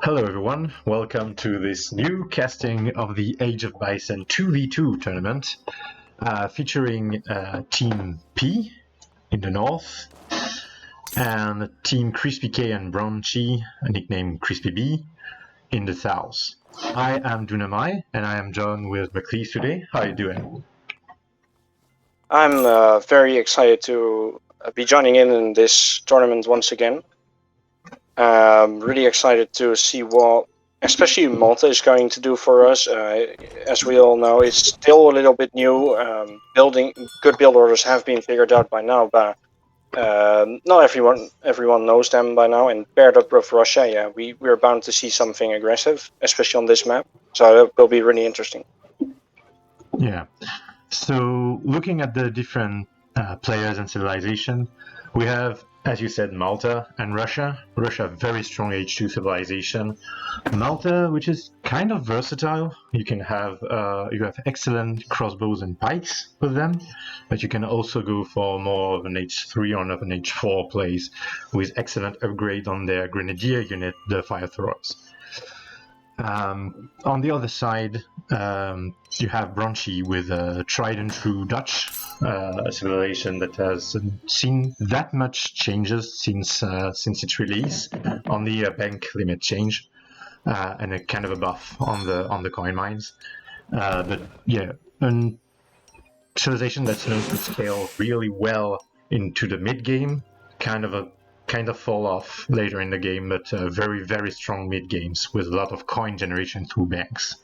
Hello everyone, welcome to this new casting of the Age of Bison 2v2 tournament featuring Team P in the north and Team Krispy K and Bronchy, nicknamed Krispy B, in the south. I am Dunamai and I am joined with McCleves today. How are you doing? I'm very excited to be joining in this tournament once again. Really excited to see what, especially Malta, is going to do for us. As we all know, it's still a little bit new. Good build orders have been figured out by now, but not everyone knows them by now. And paired up with Russia, yeah, we're bound to see something aggressive, especially on this map. So that will be really interesting. Yeah. So looking at the different players and civilization, we have, as you said, Malta and Russia. Russia, very strong H2 civilization. Malta, which is kind of versatile. You have excellent crossbows and pikes with them, but you can also go for more of an H3 or an H4 plays with excellent upgrade on their grenadier unit, the fire throwers. On the other side, you have Bronchy with a tried and true Dutch civilization that hasn't seen that much changes since its release on the bank limit change, and a kind of a buff on the coin mines. But yeah, a civilization that's known to scale really well into the mid game, kind of fall off later in the game, but very, very strong mid games with a lot of coin generation through banks.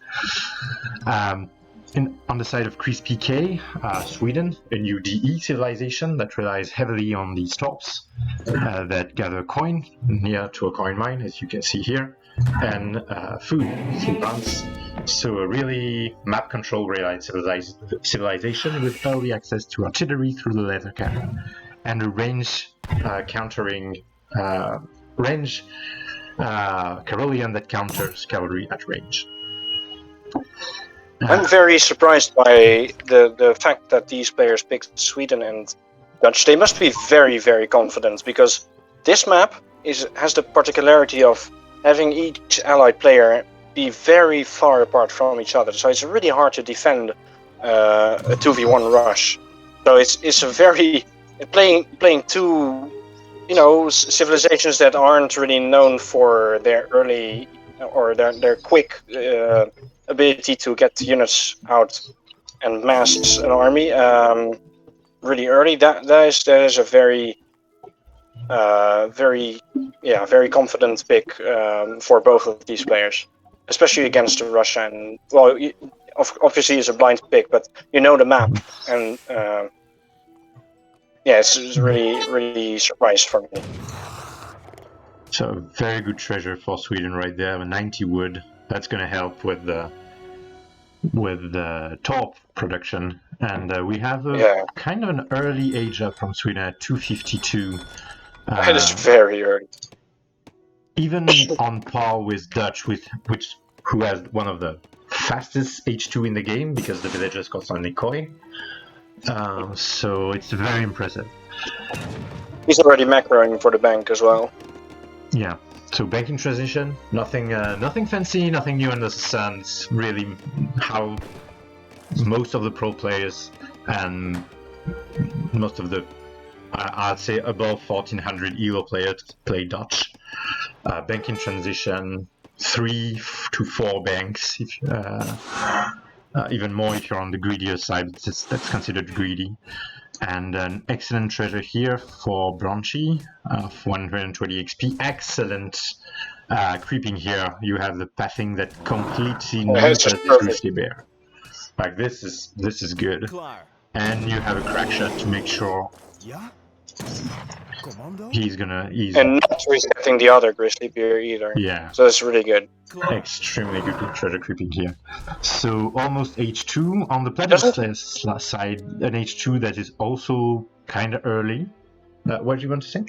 On the side of Krispy K, Sweden, a new DE civilization that relies heavily on these tops that gather coin near to a coin mine, as you can see here, and food through plants. So a really map control relied civilization with early access to artillery through the laser cannon, and a range countering Carolian that counters cavalry at range. I'm very surprised by the fact that these players picked Sweden and Dutch. They must be very, very confident, because this map has the particularity of having each allied player be very far apart from each other. So it's really hard to defend a 2v1 rush. So it's a very playing two, civilizations that aren't really known for their early or their quick ability to get units out and mass an army really early. That is a very very confident pick for both of these players, especially against Russia. And well, obviously it's a blind pick, but you know the map, and it's really surprised for me. So very good treasure for Sweden right there, 90 wood. That's going to help with the top production, and we have kind of an early age up from Sweden at 252. That is very early. Even on par with Dutch, who has one of the fastest H2 in the game because the villagers cost only coin. So it's very impressive. He's already macroing for the bank as well. Yeah. So banking transition, nothing fancy, nothing new under the sun. It's really how most of the pro players and most of the, I'd say above 1400 ELO players play Dutch. Banking transition, 3 to 4 banks, even more if you're on the greedier side. That's considered greedy. And an excellent treasure here for Bronchy of 120 XP. Excellent creeping here. You have the pathing that completely neuters the Grizzly Bear. Like this is good. And you have a crack shot to make sure he's and not resetting the other Grizzly Bear either. Yeah. So it's really good. Extremely good treasure creeping here. So almost H2 on the Platypus side, an H2 that is also kind of early. What do you want to say?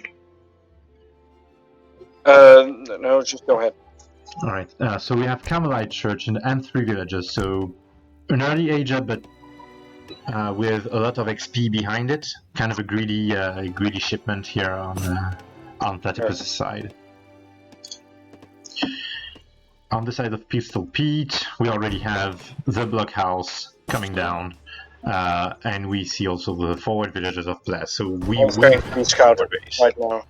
No, just go ahead. All right. So we have Carmelite Church and 3 villages. So an early age up, but with a lot of XP behind it. Kind of a greedy shipment here on Platypus' side. On the side of Pistol Pete, we already have the blockhouse coming down, and we see also the forward villages of Blast. So we I'm will going to be scouted right now.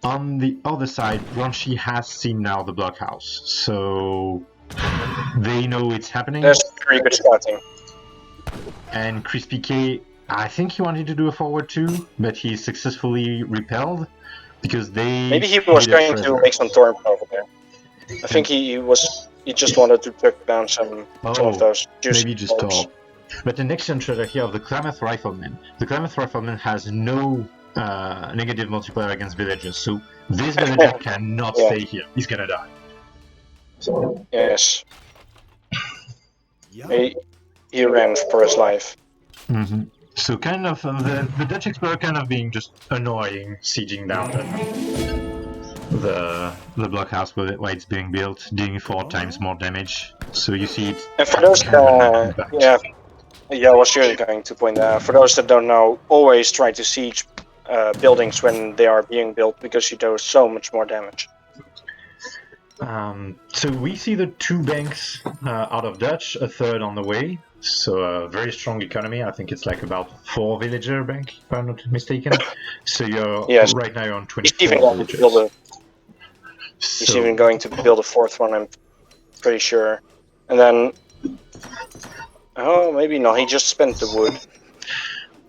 On the other side, Bronchy has seen now the blockhouse, so they know it's happening. That's pretty good scouting. And Krispy K, I think he wanted to do a forward too, but he successfully repelled because they. Maybe he was going to make some Thorn over there. I think he just wanted to take down some of those juicy maybe just stall. But the next treasure here of the Klamath Rifleman. The Klamath Rifleman has no negative multiplier against villagers, so this villager cannot stay here. He's gonna die. So. Yes. He ran for his life. Mm-hmm. So kind of the Dutch Explorer kind of being just annoying, sieging down the blockhouse where it's being built, doing 4 times more damage. So you see it. And for those, I was really going to point out. For those that don't know, always try to siege buildings when they are being built because you do so much more damage. So we see the 2 banks out of Dutch, a 3rd on the way. So a very strong economy. I think it's like about 4 villager bank, if I'm not mistaken. So you're right now you're on 24 villagers. He's even going to build a 4th one, I'm pretty sure. And then... Oh, maybe not. He just spent the wood.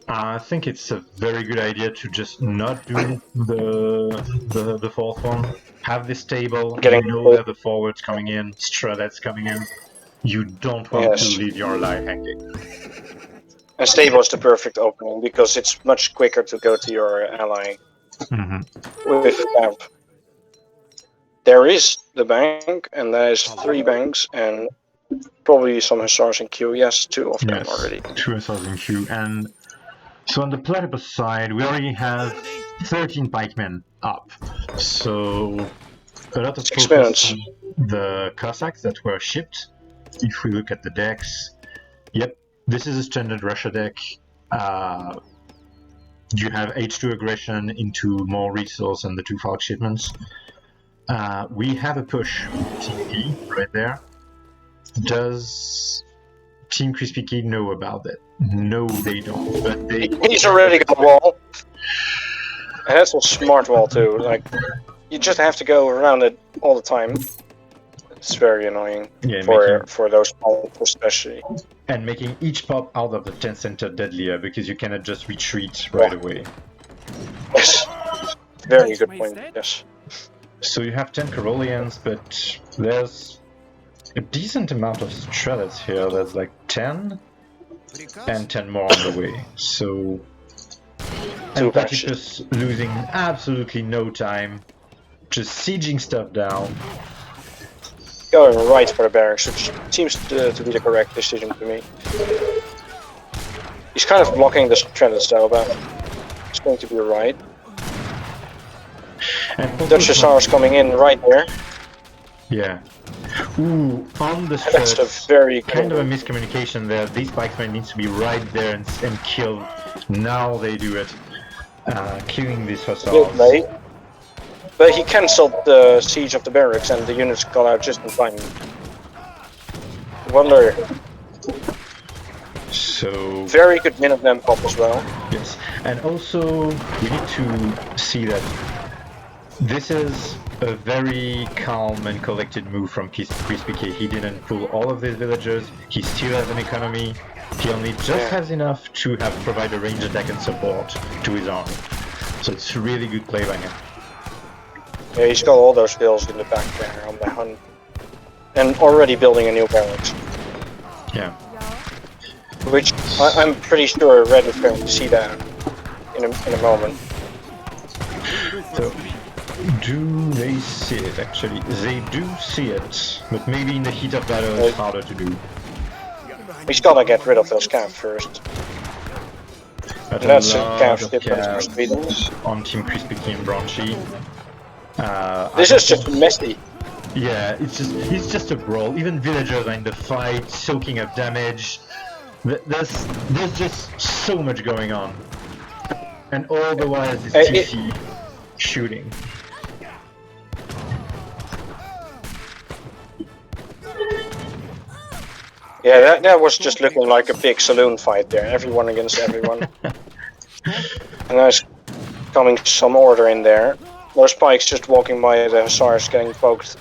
I think it's a very good idea to just not do the 4th one. Have this table, you know that the forwards coming in, Strelets coming in. You don't want to leave your ally hanging. And stable is the perfect opening because it's much quicker to go to your ally with camp. There is the bank, and there's 3 banks, and probably some hussars in queue. Yes, 2 of them already. 2 hussars in queue, and so on the Platypus side, we already have 13 pikemen up. So a lot of focus on the Cossacks that were shipped. If we look at the decks, this is a standard Russia deck. You have H2 aggression into more resource and the 2 Falk shipments. We have a push TP right there. Does Team Krispy Kreme know about that? No, they don't. But he's already got a wall. And that's a smart wall too. Like, you just have to go around it all the time. It's very annoying for those pops especially. And making each pop out of the 10 center deadlier because you cannot just retreat right away. Yes. Very good point, yes. So you have 10 Carolians, but there's a decent amount of Strelets here. There's like 10 and 10 more on the way. So... And Platypus losing absolutely no time, just sieging stuff down. Going right for the barracks, which seems to be the correct decision to me. He's kind of blocking the Strelets though, but it's going to be right. And Dutch hussars coming in right there. Yeah. Ooh, on the Strelets. That's a very kind of a miscommunication there. These pikemen needs to be right there and kill. Now they do it. Killing these hussars. But he cancelled the siege of the barracks and the units got out just in time. Wonder. So... Very good Minuteman pop as well. Yes, and also we need to see that this is a very calm and collected move from Krispy Kreme. He didn't pull all of these villagers, he still has an economy, he only just has enough to provide a range attack and support to his army. So it's a really good play by him. Yeah, he's got all those bills in the back there on the hunt. And already building a new barracks. Yeah. Which I'm pretty sure Red is going to see that in a moment. So, do they see it actually? They do see it, but maybe in the heat of battle it's harder to do. He's gotta get rid of those camps first. But and that's a camp for Sweden. On Team Krispy Kreme Bronchy. This is just messy. Yeah, it's just a brawl. Even villagers are in the fight, soaking up damage. There's just so much going on. And all the while is TC shooting. Yeah, that was just looking like a big saloon fight there. Everyone against everyone. And there's coming some order in there. Those spikes just walking by the hussars getting poked.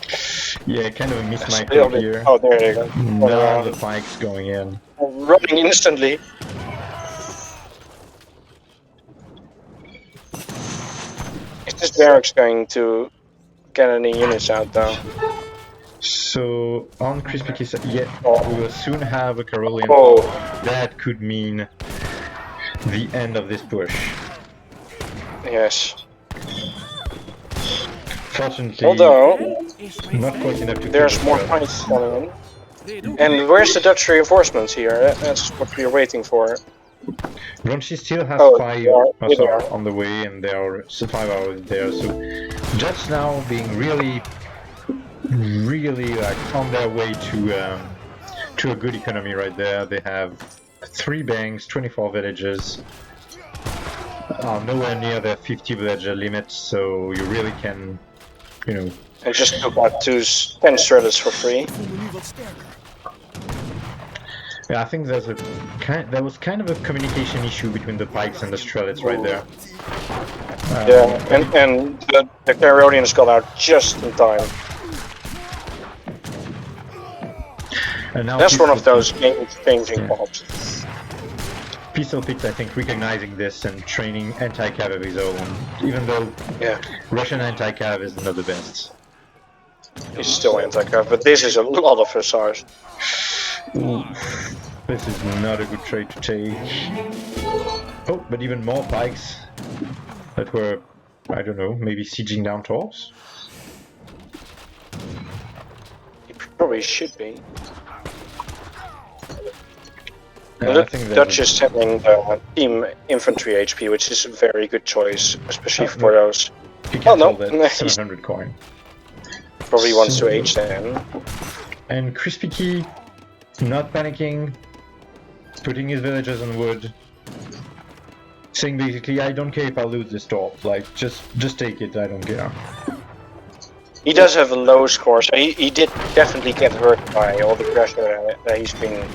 Yeah, kind of a That's a mismicro little bit. here. Oh, there you go. Now the pikes going in. Running instantly. Is this barracks going to get any units out though? So on Krispy, yeah, Oh. we will soon have a Carolean. Oh. That could mean the end of this push. Yes. Fortunately, Although not quite enough to there's kill more the fights coming in. And where's the Dutch reinforcements here? That's what we're waiting for. Bronchy still has Oh, 5 yeah, hussars on the way, and there are 5 hours there. So Dutch now being really like on their way to a good economy right there. They have 3 banks, 24 villages, are nowhere near their 50 villager limit, so you really can, you know. And just took out 10 stratas for free. Yeah, I think there was kind of a communication issue between the pikes and the strelets right there. Yeah, and the Carolians got out just in time. And now that's one of those game-changing pops. Pistol Picks, I think, recognizing this and training anti-cav of his own, even though Russian anti-cav is not the best. He's still anti-cav, but this is a lot of hussars. Ooh, this is not a good trade to take. Oh, but even more pikes that were, I don't know, maybe sieging down torps? He probably should be. I think Dutch is having team infantry HP, which is a very good choice, especially for those. Oh no, that 700 coin. Probably wants to H then. And Krispy not panicking, putting his villagers on wood, saying basically, I don't care if I lose this torp, like just take it, I don't care. He does have a low score, so he did definitely get hurt by all the pressure that he's been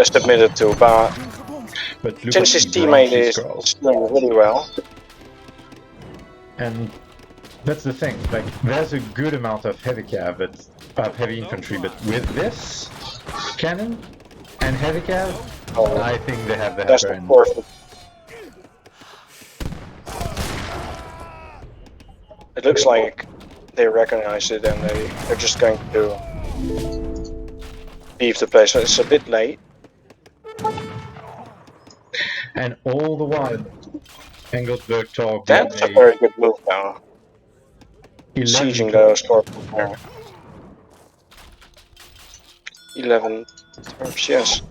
submitted to, but since his teammate is doing really well. And that's the thing, like there's a good amount of heavy cav, of heavy infantry, but with this cannon and heavy cav, I think they have the upper end. It looks like they recognize it and they're just going to leave the place. It's a bit late. And all the while, Engelsberg talk. That's a very good move now. Sieging those torps there. 11 torps, yes.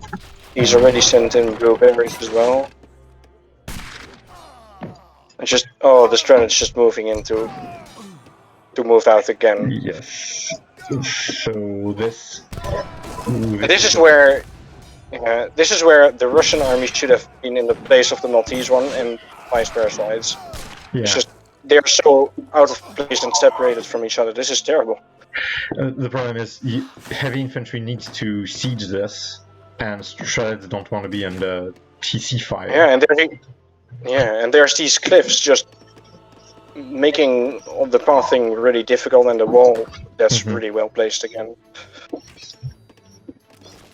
He's already sent in blueberries as well. And just the strategy's just moving in to move out again. Yes. So this is where the Russian army should have been in the place of the Maltese one, and vice versa. It's just they're so out of place and separated from each other. This is terrible. The problem is heavy infantry needs to siege this, and shreds don't want to be under TC fire. Yeah, and there's these cliffs just making the pathing really difficult, and the wall that's really well placed again.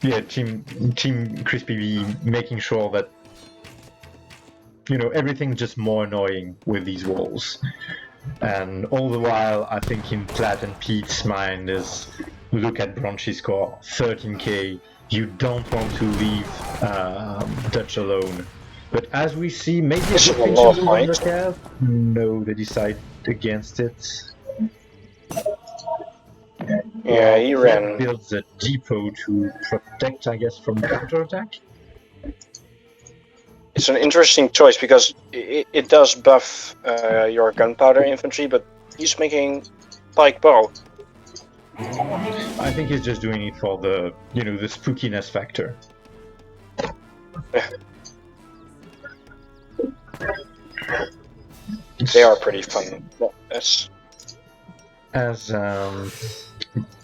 Yeah, Team Crispy making sure that everything's just more annoying with these walls, and all the while I think in Platt and Pete's mind is look at Bronchy's score, 13k. You don't want to leave Dutch alone. But as we see, maybe a good no, they decide against it. Yeah, he ran. Builds a depot to protect, I guess, from counterattack. It's an interesting choice because it does buff your gunpowder infantry, but he's making pike bow. I think he's just doing it for the the spookiness factor. They are pretty fun. Yes. As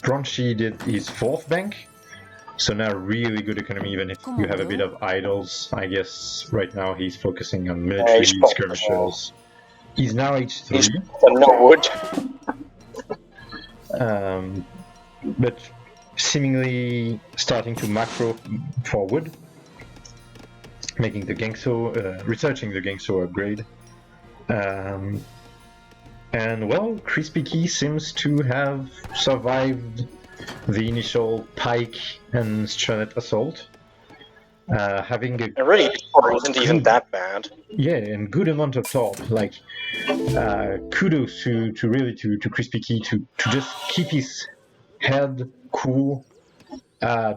Bronchy did his 4th bank, So now really good economy, even if you have a bit of idols. I guess right now he's focusing on military he's popped skirmishes. He's now H3. He's no wood. But seemingly starting to macro forward, making the Gangso, researching the Gangso upgrade. And well, Krispy seems to have survived the initial pike and Stranet assault. Having a really, or isn't even that bad. Yeah, and good amount of torp. Like, kudos to Krispy to just keep his head cool,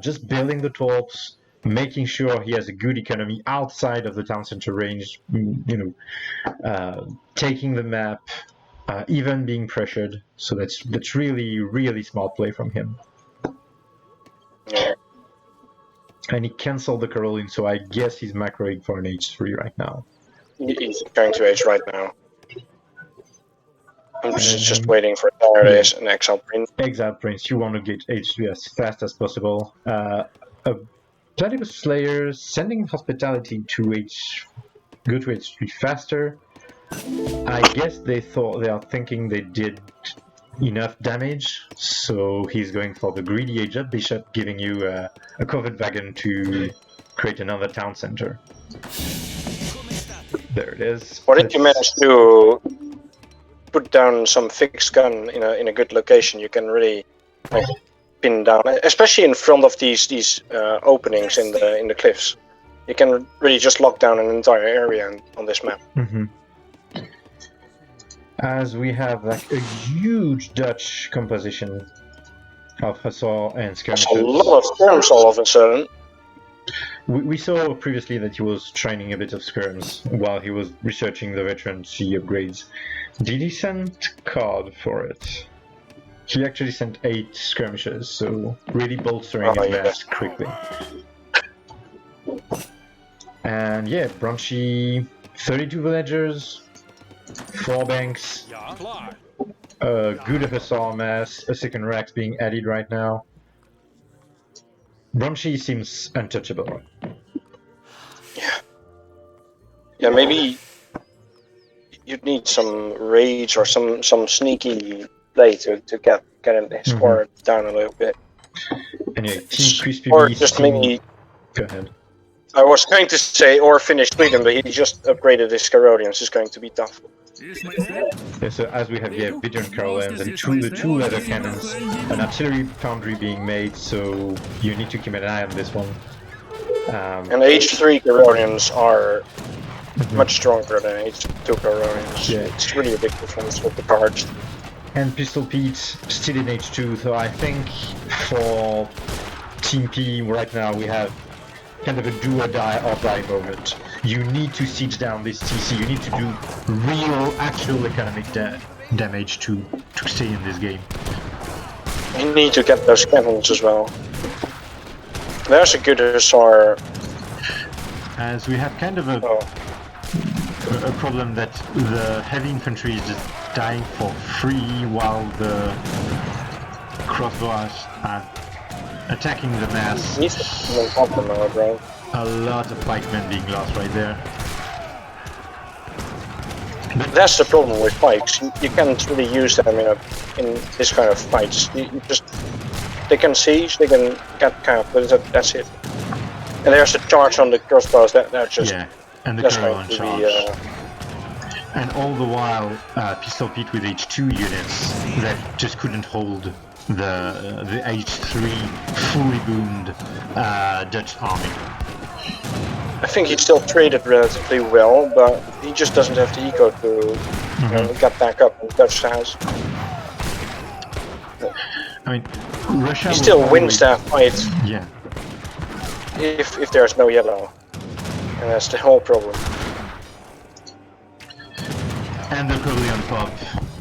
just building the torps, making sure he has a good economy outside of the town center range. Taking the map, even being pressured. So that's really smart play from him. Yeah. And he cancelled the Caroline, so I guess he's macroing for an H3 right now. He's going to H right now. I'm just waiting for Paradise and Exile Prince. Exile Prince, you want to get H3 as fast as possible. Platypus Slayer sending Hospitality to go to H3 faster. I guess they are thinking they did enough damage, so he's going for the greedy Age Up Bishop, giving you a covered wagon to create another town center. There it is. What did you manage to put down some fixed gun in a good location? You can really pin down, especially in front of these openings in the cliffs. You can really just lock down an entire area on this map. Mm-hmm. As we have like a huge Dutch composition of Hussar and skirmishes. A lot of skirms all of a sudden. We saw previously that he was training a bit of skirms while he was researching the veteran C upgrades. Did he send card for it? He actually sent 8 skirmishes, so really bolstering his mass quickly. And yeah, Bronchy, 32 villagers, 4 banks, good Hussar mass, a second Rax being added right now. Bronchy seems untouchable. Yeah, maybe you'd need some rage or some sneaky play to get his score down a little bit. Anyway, Team Krispy or just maybe. Go ahead. I was going to say or finish Sweden, but he just upgraded his Carodians. It's going to be tough. Yeah, so as we have Vigilant Carolans and the two leather cannons, an artillery foundry being made, so you need to keep an eye on this one. And H3 Carodians are much stronger than H2 Carodians. Yeah. It's really a big difference with the cards. And Pistol Pete still in H2, so I think for Team P right now we have kind of a do or die moment. You need to siege down this TC, you need to do real, actual economic damage to stay in this game. You need to get those cannons as well. There's a good Hussar. As we have kind of a problem that the heavy infantry is just dying for free while the crossbows are attacking the mass. A lot of pikemen being lost right there. But that's the problem with pikes. You can't really use them in this kind of fights. They can siege, they can get capped, but that's it. And there's a charge on the crossbows that just and the Caroline charge. And all the while, Pistol Pete with H2 units that just couldn't hold the H3 fully boomed Dutch army. I think he still traded relatively well, but he just doesn't have the eco to get back up in Dutch has. I mean, Russia he still wins that fight. Yeah. If there's no yellow, and that's the whole problem. And they're probably on top,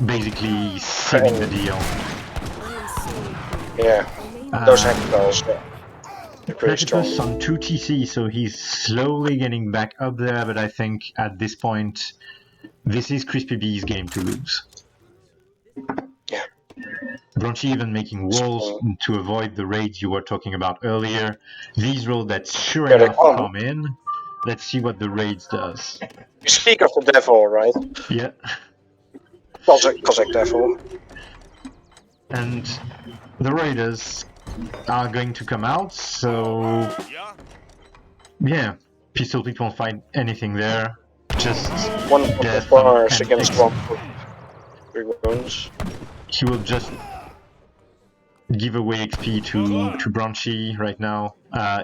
basically saving the deal. Yeah, those hack balls. Platypus on 2 TC, so he's slowly getting back up there, but I think at this point, this is Crispy B's game to lose. Yeah. Bronchy even making walls to avoid the raids you were talking about earlier. These roll that sure Here they enough come. come in. Let's see what the raids does. You speak of the devil, right? Yeah. Cossack devil. And the raiders are going to come out, so yeah, Pistol Pete won't find anything there. Just One of the death bars and against ex- one. 3 wounds. He will just give away XP to Bronchy right now.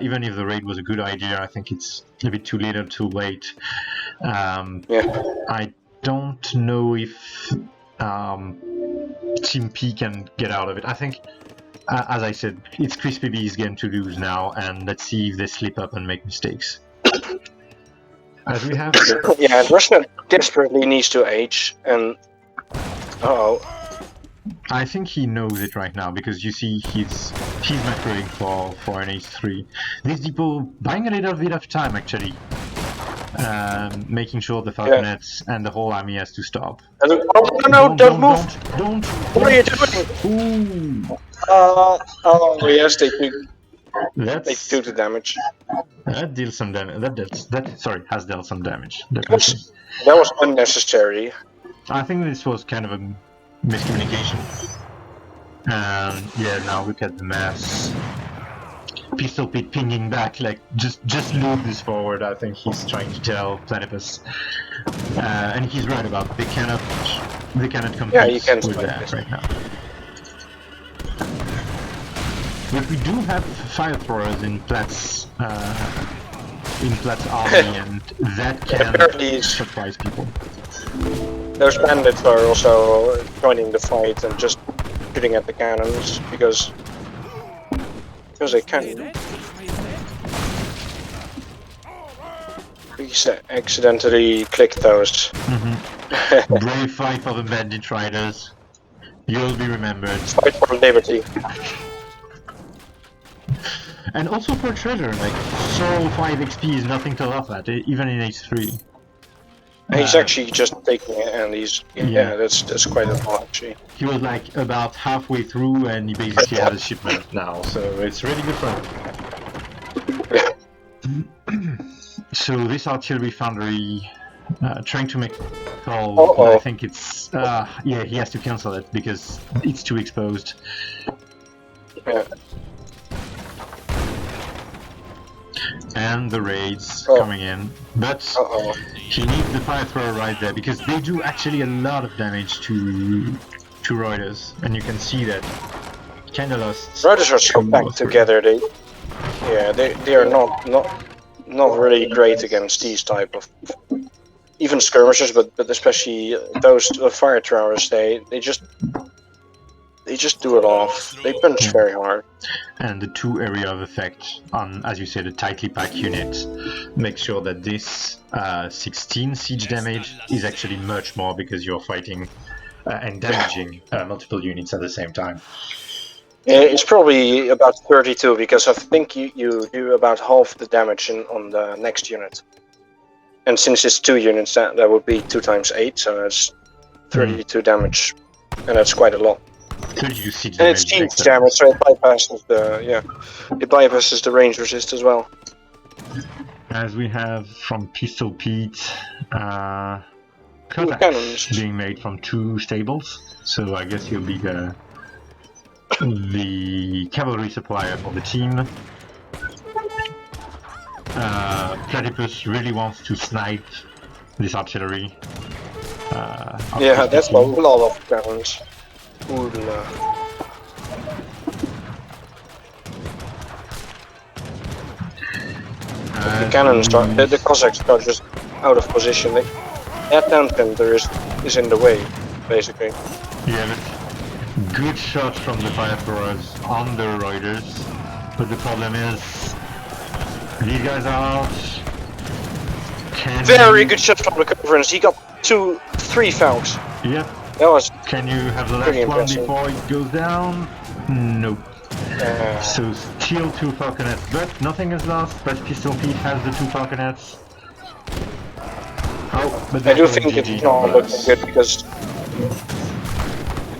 Even if the raid was a good idea, I think it's a bit too little, too late. Yeah. I don't know if Team P can get out of it. I think, as I said, it's Krispy B's game to lose now, and let's see if they slip up and make mistakes. As we have... Yeah, Russia desperately needs to age, and... Uh-oh. I think he knows it right now, because you see he's macroing for an H3. These people buying a little bit of time, actually. Making sure the Falconets and the whole army has to stop. Oh, no, don't move! Don't! What are you doing? Ooh! Oh, yes, they do the damage. That deals some damage. That has dealt some damage. That was unnecessary. I think this was kind of a miscommunication. Yeah, now look at the mess. Pistol Pete pinging back, like, just loot this forward, I think he's trying to tell Platypus. And he's right about it. They cannot compete with that right now. But we do have fire throwers in Plat's army, and that can surprise people. Those bandits are also joining the fight and just shooting at the cannons because they can. We accidentally clicked those. Brave fight for the bandit riders. You'll be remembered. Fight for liberty. And also for treasure, like, so 5 XP is nothing to laugh at, even in H3. He's actually just taking it, and that's quite a lot actually. He was like about halfway through, and he basically has a shipment now, so it's really good fun. So this artillery foundry trying to make a call, but I think it's yeah, he has to cancel it because it's too exposed. Yeah. And the raids coming in, but he needs the fire thrower right there because they do actually a lot of damage to Reuters, and you can see that kind of lost. Reuters are so packed together. They are not really great against these type of even skirmishers, but especially those fire throwers. They just do it off. They punch very hard. And the 2 area of effect on, as you said, a tightly packed unit make sure that this 16 siege damage is actually much more because you're fighting and damaging multiple units at the same time. Yeah, it's probably about 32 because I think you do about half the damage on the next unit. And since it's 2 units, that would be 2 times 8, so that's 32 damage, and that's quite a lot. 32 siege and it's siege damage, so it bypasses the range resist as well. As we have from Pistol Pete, cannons being made from 2 stables, so I guess he'll be the cavalry supplier for the team. Platypus really wants to snipe this artillery. Yeah, that's a lot of cannons. The cannons the Cossacks are just out of position. That tender is in the way, basically. Yeah, but good shots from the fire throwers on the Reuters, but the problem is these guys are out. Very good shot from the Conference. He got 3 Falcons. Yep. That was. Can you have the last one before it goes down? Nope. So still 2 Falconets, but nothing is lost. But Pistol Pete has the 2 Falconets. Oh, but I do think it's not looking good because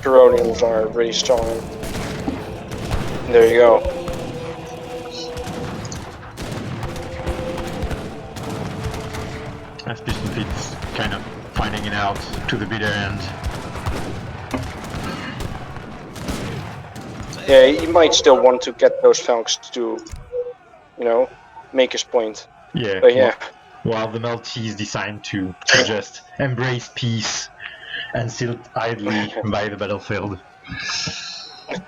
Coronians are really strong. There you go. As Piston Pete's kind of finding it out to the bitter end. Yeah, he might still want to get those Falcons to, make his point. Yeah. But yeah. While the Maltese decide to just embrace peace and sit idly by the battlefield.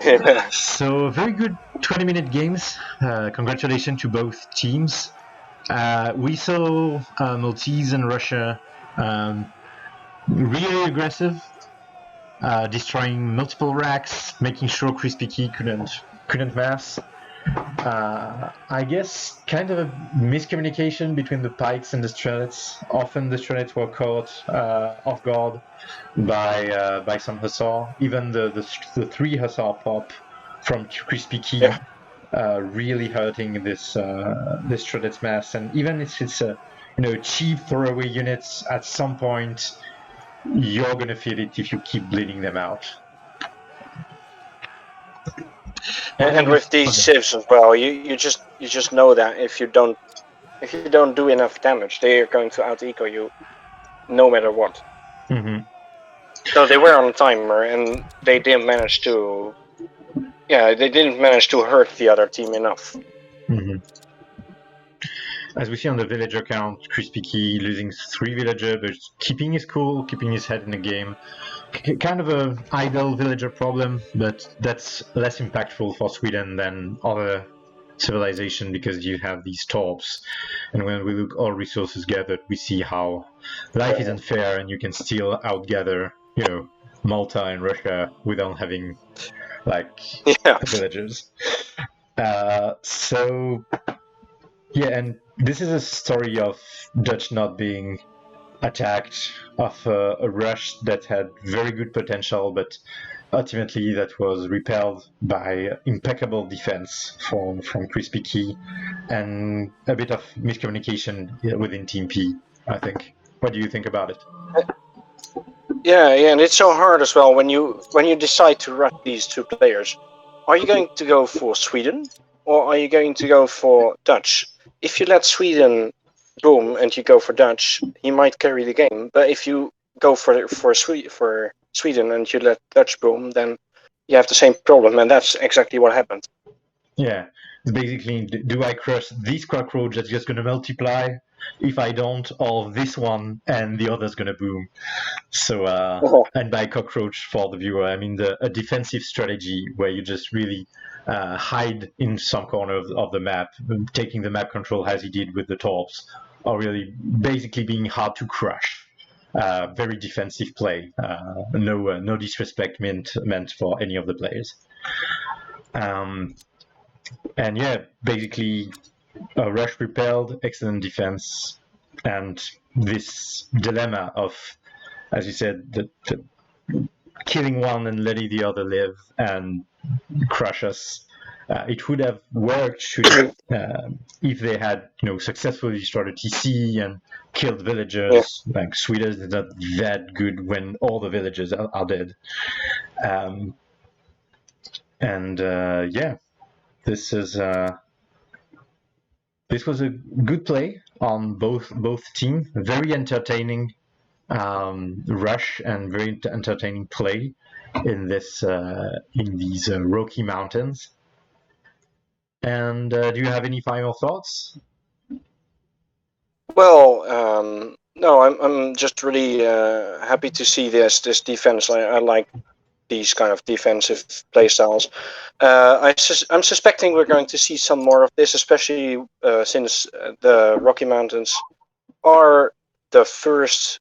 Yeah. So very good 20-minute games. Congratulations to both teams. We saw Maltese and Russia really aggressive, destroying multiple racks, making sure Krispy couldn't mass. I guess kind of a miscommunication between the pikes and the strelets. Often the strelets were caught off guard by some hussar. Even the 3 hussar pop from Krispy really hurting this strelets mass. And even if it's a cheap throwaway units, at some point you're gonna feel it if you keep bleeding them out. And with these civs as well, you just know that if you don't do enough damage, they are going to out eco you, no matter what. Mm-hmm. So they were on a timer, and they didn't manage to. Yeah, they didn't manage to hurt the other team enough. Mm-hmm. As we see on the villager count, Krispy losing 3 villager, but keeping his cool, keeping his head in the game. Kind of a idle villager problem, but that's less impactful for Sweden than other civilization because you have these torps. And when we look all resources gathered, we see how life isn't fair, and you can still outgather, Malta and Russia without having villagers. So yeah, and this is a story of Dutch not being attacked, of a rush that had very good potential, but ultimately that was repelled by impeccable defense from Krispy and a bit of miscommunication within Team P, I think. What do you think about it? Yeah, and it's so hard as well when you decide to rush these 2 players. Are you going to go for Sweden or are you going to go for Dutch? If you let Sweden boom and you go for Dutch, he might carry the game. But if you go for Sweden and you let Dutch boom, then you have the same problem, and that's exactly what happened. Yeah, basically, do I crush this cockroach that's just going to multiply? If I don't, or this one and the other's going to boom. So, and by cockroach for the viewer, I mean a defensive strategy where you just really hide in some corner of the map, taking the map control as he did with the torps, or really basically being hard to crush. Very defensive play. No disrespect meant for any of the players. And yeah, basically rush repelled, excellent defense, and this dilemma of, as you said, the killing one and letting the other live and crush us. It would have worked if they had, successfully destroyed a TC and killed villagers. Yeah. Like Sweden is not that good when all the villagers are dead. This was a good play on both teams. Very entertaining rush and very entertaining play in these Rocky Mountains. And do you have any final thoughts? Well, no, I'm just really happy to see this defense. I like these kind of defensive playstyles. I'm suspecting we're going to see some more of this, especially since the Rocky Mountains are the first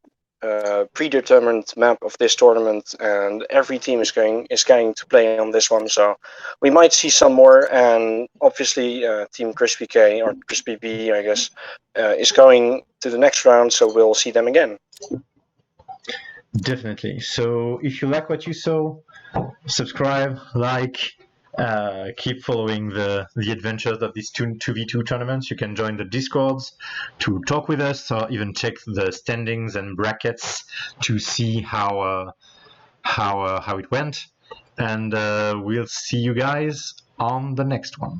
predetermined map of this tournament, and every team is going to play on this one. So we might see some more, and obviously Team Krispy K or Krispy B, I guess, is going to the next round. So we'll see them again. Definitely. So if you like what you saw, subscribe, like, keep following the adventures of these 2v2 tournaments. You can join the Discords to talk with us, or even check the standings and brackets to see how how it went, and we'll see you guys on the next one.